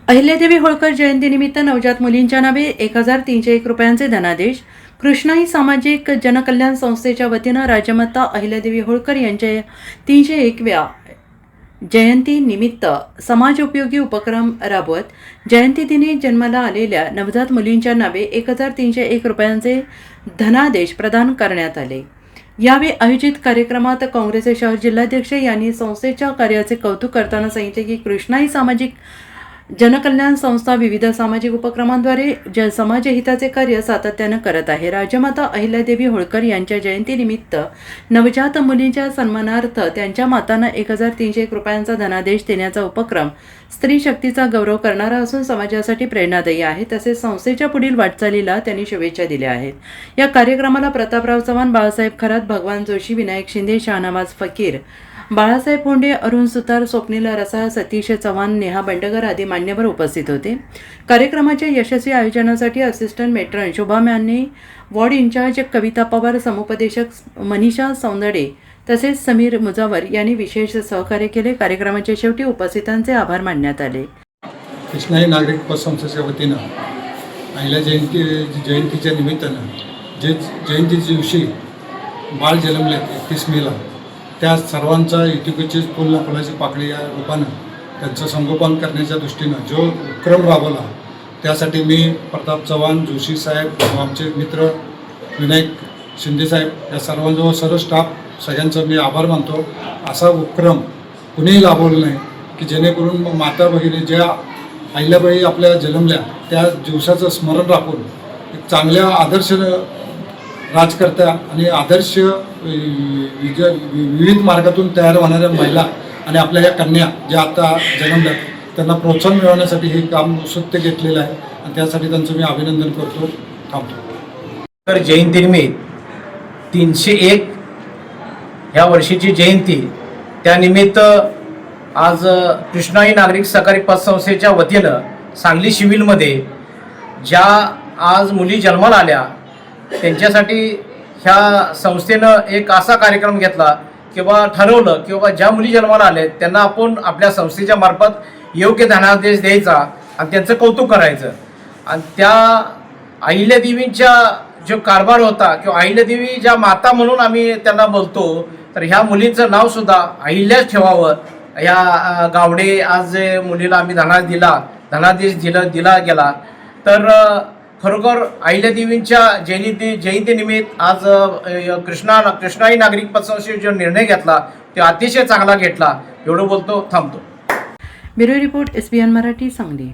अहिल्यादेवी होळकर जयंतीनिमित्त नवजात मुलींच्या नावे 1301 रुपयांचे धनादेश कृष्णाई सामाजिक जनकल्याण संस्थेच्या वतीनं राजमाता अहिल्यादेवी होळकर यांच्या 301व्या जयंतीनिमित्त समाजोपयोगी उपक्रम राबवत जयंतीदिनी जन्माला आलेल्या नवजात मुलींच्या नावे 1301 रुपयांचे धनादेश प्रदान करण्यात आले। यावेळी आयोजित कार्यक्रमात काँग्रेसचे शहर जिल्हाध्यक्ष यांनी संस्थेच्या कार्याचे कौतुक करताना सांगितले की कृष्णाई सामाजिक जनकल्याण संस्था विविध सामाजिक उपक्रमांद्वारे समाजहिताचे कार्य सातत्याने करत आहे। राजमाता अहिल्यादेवी होळकर यांच्या जयंतीनिमित्त नवजात मुलींच्या सन्मानार्थ त्यांच्या मातांना 1301 रुपयांचा धनादेश देण्याचा उपक्रम स्त्री शक्तीचा गौरव करणारा असून समाजासाठी प्रेरणादायी आहे। तसेच संस्थेच्या पुढील वाटचालीला त्यांनी शुभेच्छा दिल्या आहेत। या कार्यक्रमाला प्रतापराव चव्हाण, बाळासाहेब खरात, भगवान जोशी, विनायक शिंदे, शाहनवाज फकीर, बाळासाहेब फोंडे, अरुण सुतार, स्वप्नील रसाळ, सतीश चव्हाण, नेहा बंडगर आदी मान्यवर उपस्थित होते। कार्यक्रमाच्या यशस्वी आयोजनासाठी असिस्टंट मेट्रन शोभा माने, वॉर्ड इंचार्ज कविता पवार, समुपदेशक मनीषा सौंदडे तसेच समीर मुजावर यांनी विशेष सहकार्य केले। कार्यक्रमाच्या शेवटी उपस्थितांचे आभार मानण्यात आले। कृष्णाई नागरिक पतसंस्थेच्या वतीनं अहिल्या जयंतीच्या निमित्तानं जे जयंतीच्या दिवशी बाळ जन्मले 31 मेला त्या सर्वांचा इतिकोची फुल फुलाची पाकळी या रूपानं त्यांचं संगोपन करण्याच्या दृष्टीनं जो उपक्रम राबवला त्यासाठी मी प्रताप चव्हाण, जोशी साहेब, आमचे मित्र विनायक शिंदे साहेब या सर्वांजवळ सर्व स्टाफ सगळ्यांचा मी आभार मानतो। असा उपक्रम कुणीही राबवला नाही की जेणेकरून माता भगिनी ज्या अहिल्याबाई आपल्या जन्मल्या त्या दिवसाचं स्मरण राखून एक चांगल्या आदर्श राजकर्त्या आणि आदर्श विविध मार्गातून तयार होणाऱ्या महिला आणि आपल्या या कन्या ज्या आता जन्मल्या त्यांना प्रोत्साहन मिळवण्यासाठी हे काम सत्य घेतलेलं आहे आणि त्यासाठी त्यांचं मी अभिनंदन करतो, थांबतो। तर जयंतीनिमित्त 301 ह्या वर्षीची जयंती त्यानिमित्त आज कृष्णाई नागरिक सहकारी पतसंस्थेच्या वतीनं सांगली सिव्हिलमध्ये ज्या आज मुली जन्माला आल्या त्यांच्यासाठी ह्या संस्थेनं एक असा कार्यक्रम घेतला किंवा ठरवलं किंवा ज्या मुली जन्माला आल्या त्यांना आपण आपल्या संस्थेच्या मार्फत योग्य धनादेश द्यायचा आणि त्यांचं कौतुक करायचं। आणि त्या अहिल्यादेवींच्या जो कारभार होता किंवा अहिल्यादेवी ज्या माता म्हणून आम्ही त्यांना बोलतो तर ह्या मुलींचं नावसुद्धा अहिल्याच ठेवावं। ह्या गावडे आज मुलीला आम्ही धनादेश दिला गेला तर खरोखर अहिल्यादेवींच्या जयंतीनिमित्त आज कृष्णाई नागरिक पतसंस्थेने जो निर्णय घेतला तो अतिशय चांगला घेतला। एवढं बोलतो, थांबतो। Bureau report, SBN Marathi, Sangli.